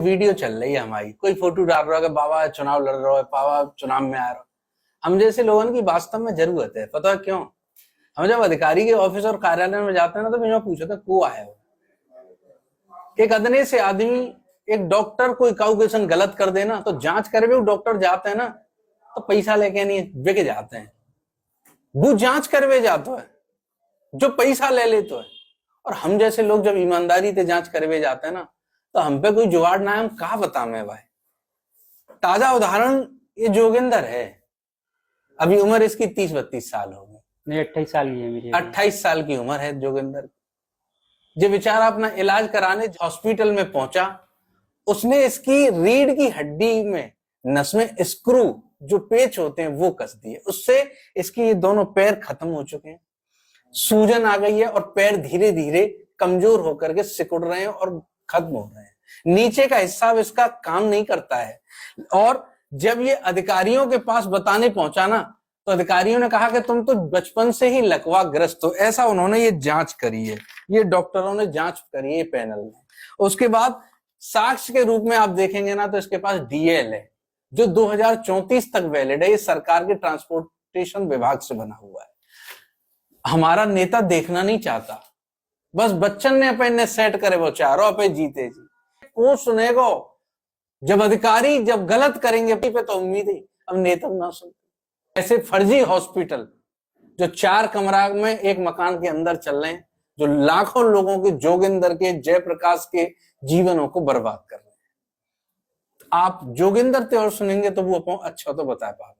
Video चल रही है हमारी, कोई फोटो डाल रहा है कि बाबा चुनाव लड़ रहा है, बाबा चुनाव में आ रहा है। हम जैसे लोगों की वास्तव में जरूरत है, पता है क्यों? हम जब अधिकारी के ऑफिस और कार्यालय में जाते हैं ना, तो मुझे पूछते हैं को आया हो। एक अदने से आदमी, एक डॉक्टर कोई काउकेशन गलत कर देना तो जांच करे भी डॉक्टर जाते हैं ना, तो पैसा लेके नहीं बिक जाते हैं। वो जांच करवे जाता है जो पैसा ले लेते है। और हम जैसे लोग जब ईमानदारी से जांच करवे जाते हैं ना, तो हम पे कोई जुगाड़ ना है, हम कहा बता में भाई। ताजा उदाहरण ये जोगिंदर है, अभी उम्र इसकी 30-32 साल हो गई। नहीं, 28 साल की है मेरी। 28 साल की उम्र है जोगिंदर। जो बेचारा अपना इलाज कराने हॉस्पिटल में पहुंचा, उसने इसकी रीढ़ की हड्डी में नस में स्क्रू जो पेच होते हैं वो कस दिए। उससे इसकी ये दोनों पैर खत्म हो चुके हैं, सूजन आ गई है और पैर धीरे धीरे कमजोर होकर के सिकुड़ रहे हैं और खत्म हो रहे हैं। नीचे का हिस्सा इसका काम नहीं करता है। और जब ये अधिकारियों के पास बताने पहुंचा ना, तो अधिकारियों ने कहा कि तुम तो बचपन से ही लकवा ग्रस्त हो। ऐसा उन्होंने ये जांच करी है, ये डॉक्टरों ने जांच करी है पैनल में। उसके बाद साक्ष्य के रूप में आप देखेंगे ना, तो इसके पास डीएल है जो 2034 तक वैलिड है। ये सरकार के ट्रांसपोर्टेशन विभाग से बना हुआ है। हमारा नेता देखना नहीं चाहता, बस बच्चन ने अपने सेट करे वो चारों पे जीते जी। कौन सुनेगा? जब अधिकारी जब गलत करेंगे पे तो उम्मीद ही, अब नेता ना सुनते। ऐसे फर्जी हॉस्पिटल जो 4 कमरा में एक मकान के अंदर चल रहे हैं, जो लाखों लोगों के, जोगिंदर के, जयप्रकाश के जीवनों को बर्बाद कर रहे हैं। आप जोगिंदर ते और सुनेंगे तो वो अच्छा तो बता पाओगे।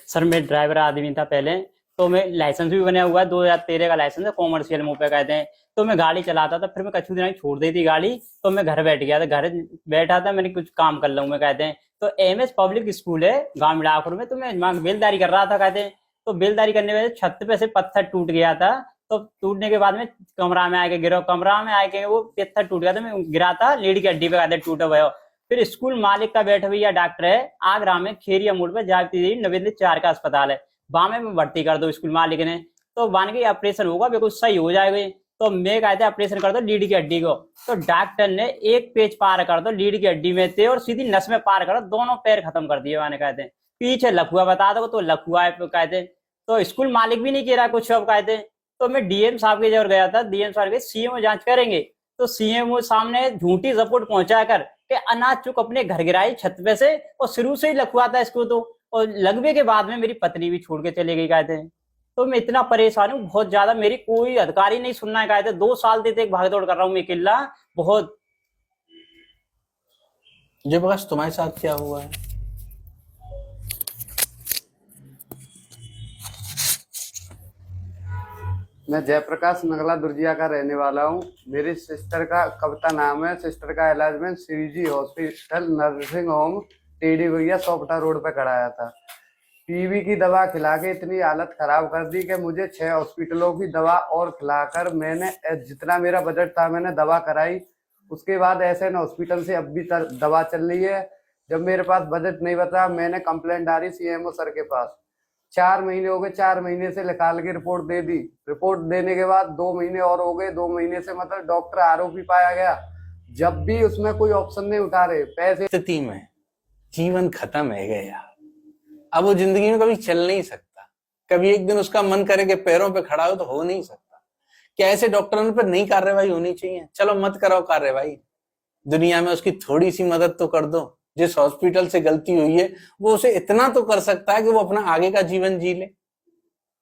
सर मैं ड्राइवर आदमी था पहले, तो मैं लाइसेंस भी बना हुआ है, 2013 का लाइसेंस है, कॉमर्शियल मुंह पे कहते हैं। तो मैं गाड़ी चलाता था, फिर मैं कछु दिन छोड़ दी थी गाड़ी, तो मैं घर बैठ गया था। घर बैठा था, मैंने कुछ काम कर लूँ मैं कहते हैं। तो एमएस पब्लिक स्कूल है गाँव मिलापुर में, तो मैं बेलदारी कर रहा था कहते हैं। तो बेलदारी करने में छत पे से पत्थर टूट गया था। तो टूटने के बाद में कमरा में आके गिरा, कमरा में आके वो पत्थर टूट गया था, मैं गिरा था, लीड की हड्डी पे कहते टूटा हुआ। फिर स्कूल मालिक का बैठा भैया डॉक्टर है आगरा में, खेरिया मोड़ पर जाती देवी नवेंद्र 4 का अस्पताल है, बामे में भर्ती कर दो स्कूल मालिक ने। तो मान के ऑपरेशन होगा, बिल्कुल सही हो जाएगा। तो मैं कहते ऑपरेशन कर दो लीड की हड्डी को। तो डॉक्टर ने एक पेज पार कर दो लीड की हड्डी में थे और सीधी नस में पार कर दो, दोनों पैर खत्म कर दिए। मैंने कहते हैं पीछे लखुआ बता दो, तो लखुआ है कहते। तो स्कूल मालिक भी नहीं कह रहा कुछ अब कहते। तो मैं डीएम साहब के जगह गया था, डीएम साहब के सीएम जांच करेंगे। तो सीएम सामने झूठी रिपोर्ट पहुंचा कर के अनाज चुक अपने घर गिराई छत पे से, और शुरू से ही लखुआ था इसको। तो और लगने के बाद में मेरी पत्नी भी छोड़ के चले गई कहते हैं। तो मैं इतना परेशान हूँ बहुत ज्यादा, मेरी कोई अधिकारी नहीं सुनना है कहते। 2 साल देते एक भागदौड़ कर रहा हूँ मैं अकेला बहुत। जयप्रकाश तुम्हारे साथ क्या हुआ है? मैं जयप्रकाश नगला दुर्जिया का रहने वाला हूँ। मेरी सिस्टर का कविता नाम है। सिस्टर का इलाज में श्रीजी हॉस्पिटल नर्सिंग होम टेडी भैया सोपटा रोड पे कराया था। टीबी की दवा खिला के इतनी हालत खराब कर दी कि मुझे 6 हॉस्पिटलों की दवा और खिलाकर मैंने जितना मेरा बजट था मैंने दवा कराई। उसके बाद ऐसे न हॉस्पिटल से अब भी दवा चल रही है। जब मेरे पास बजट नहीं बचा, मैंने कंप्लेंट डाली सीएमओ सर के पास। 4 महीने हो गए, 4 महीने से निकाल के रिपोर्ट दे दी। रिपोर्ट देने के बाद 2 महीने और हो गए, 2 महीने से मतलब डॉक्टर आरोपी पाया गया। जब भी उसमें कोई ऑप्शन नहीं उठा रहे, पैसे स्थिति में जीवन खत्म है गया। अब वो जिंदगी में कभी चल नहीं सकता। कभी एक दिन उसका मन करे कि पैरों पे खड़ा हो नहीं सकता। क्या ऐसे डॉक्टरों पर नहीं कार्रवाई होनी चाहिए? चलो मत कराओ कार्रवाई, दुनिया में उसकी थोड़ी सी मदद तो कर दो। जिस हॉस्पिटल से गलती हुई है वो उसे इतना तो कर सकता है कि वो अपना आगे का जीवन जी ले।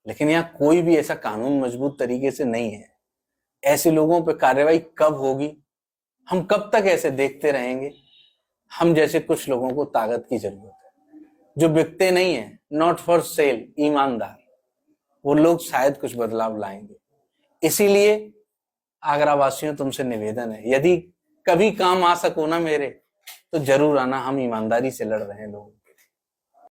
लेकिन यहाँ कोई भी ऐसा कानून मजबूत तरीके से नहीं है। ऐसे लोगों पे कार्रवाई कब होगी? हम कब तक ऐसे देखते रहेंगे? हम जैसे कुछ लोगों को ताकत की जरूरत है, जो बिकते नहीं है, नॉट फॉर सेल, ईमानदार। वो लोग शायद कुछ बदलाव लाएंगे। इसीलिए आगरा वासियों तुमसे निवेदन है, यदि कभी काम आ सको ना मेरे, तो जरूर आना। हम ईमानदारी से लड़ रहे हैं लोग।